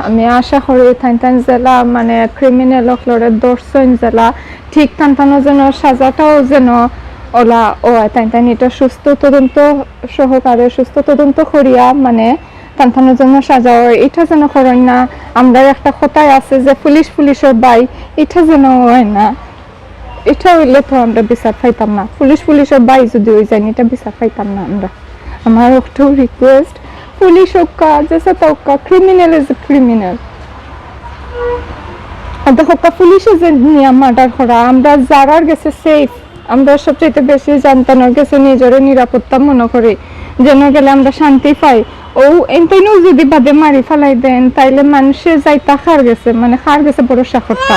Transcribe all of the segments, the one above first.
আমি আশা করি থাইন জেলা মানে ক্রিমিনাল অকলরে দর্শন জেলা ঠিক থানথানো যেন সাজাটাও যেন ওলা ও থাইন এটা সুস্থ তদন্ত সহকারে সুস্থ তদন্ত করিয়া মানে থানথানোর জন্য সাজাও এটা যেন করেন না। আমরা একটা কথাই আছে যে পুলিশের বাই এটা যেন হয় না। এটা হইলে তো আমরা বিচার পাইতাম না। পুলিশের বাই যদি হয়ে যায় এটা বিচার পাইতাম না আমরা। আমার একটু রিকোয়েস্ট, পুলিশ হোক जैसा तो ক্রিমিনাল ইজ এ ক্রিমিনাল। দেখো পুলিশে যে নিয়ে মার্ডার করা আমরা যারার গেছে সেফ, আমরা সবচেয়ে বেশি জানতানোর গেছে নিজের নিরাপত্তা মনে করি যেন গেলে আমরা শান্তি পাই। ও এনতেনও যদি বাদে মারি ফেলাই দেন তাইলে মানুষে যাইতা খার গেছে মানে খার গেছে ভরসা করতা।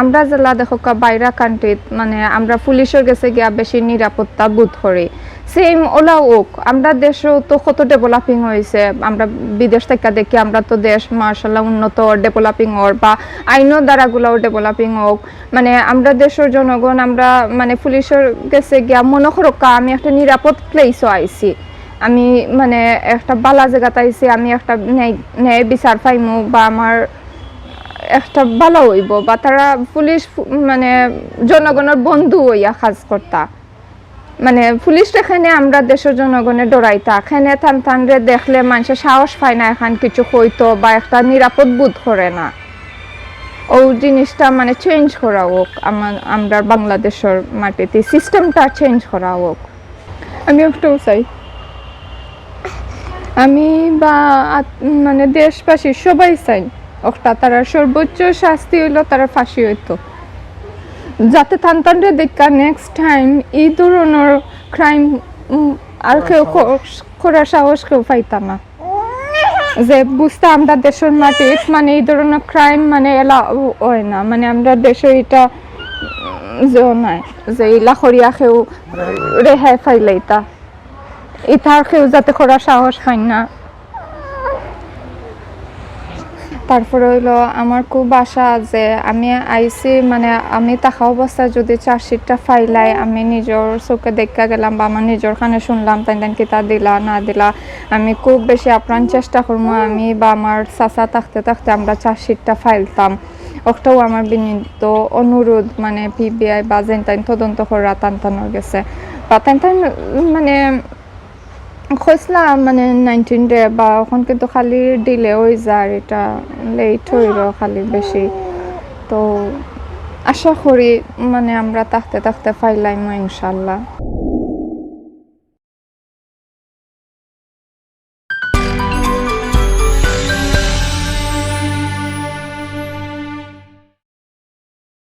আমরা জেলা দেখো বাইরা কান্ট্রিত মানে আমরা পুলিশের গেছে গিয়া বেশি নিরাপত্তা বোধ করি। সেম ওলা ওক আমরা দেশও তো কত ডেভেলপিং হয়েছে, আমরা বিদেশ থেকে দেখি আমরা তো দেশ মার্শাল্লাহ উন্নত ডেভেলপিং হোক বা আইনের দ্বারাগুলাও ডেভেলপিং হোক মানে আমরা দেশের জনগণ আমরা মানে পুলিশের গেছে গিয়া মনে করকা আমি একটা নিরাপদ প্লেসও আইছি, আমি মানে একটা বালা জায়গাতে আইছি, আমি একটা ন্যায় বিচার পাইমু বা আমার একটা ভালো হইব বা তারা পুলিশ মানে জনগণের বন্ধু হইয়া কাজ করতা। মানে পুলিশ এখানে আমরা দেশের জনগণের ডরাইতা এখানে থানরে দেখলে মানুষের সাহস পায় না এখন কিছু হইতো বা একটা নিরাপদ বোধ করে না। ও জিনিসটা মানে চেঞ্জ করা হোক আমরা বাংলাদেশের মাটিতে সিস্টেমটা চেঞ্জ করা হোক। আমি একটাও চাই আমি বা মানে দেশবাসী সবাই চাই একটা তারা সর্বোচ্চ শাস্তি হইলো তারা ফাঁসি হইতো, যাতে থানরে দেখা নেক্সট টাইম এই ধরনের ক্রাইম আর কেউ করার সাহস কেউ পাইতা না। যে বুঝতে আমরা দেশের মাটি মানে এই ধরনের ক্রাইম মানে এলা হয় না, মানে আমরা দেশে এটা যে নাই যে ইলা করিয়া কেউ রেহাই ফাইলাইতা ইতার কেউ যাতে করার সাহস পাই না। তারপরে হইলো আমার খুব আশা যে আমি আইসি মানে আমি থাকা অবস্থায় যদি চার্জশিটটা ফাইলাই আমি নিজের চোখে দেখা গেলাম বা আমার নিজের কানে শুনলাম তাই কিতা দিলা না দিলা আমি খুব বেশি আপ্রাণ চেষ্টা করবো আমি বা আমার চাচা থাকতে আমরা চার্জশিটটা ফাইলতাম। ওটাও আমার বিনীত অনুরোধ মানে পিবিআই বা যেন তদন্ত করা টানটানোর গেছে বা মানে খসলাম মানে 19 ডে বা এখন কিন্তু খালি ডিলে হয়ে যায়, এটা লেট হইল খালি বেশি। তো আশা করি মানে আমরা থাকতে ফাইলাইমো ইনশাল্লাহ।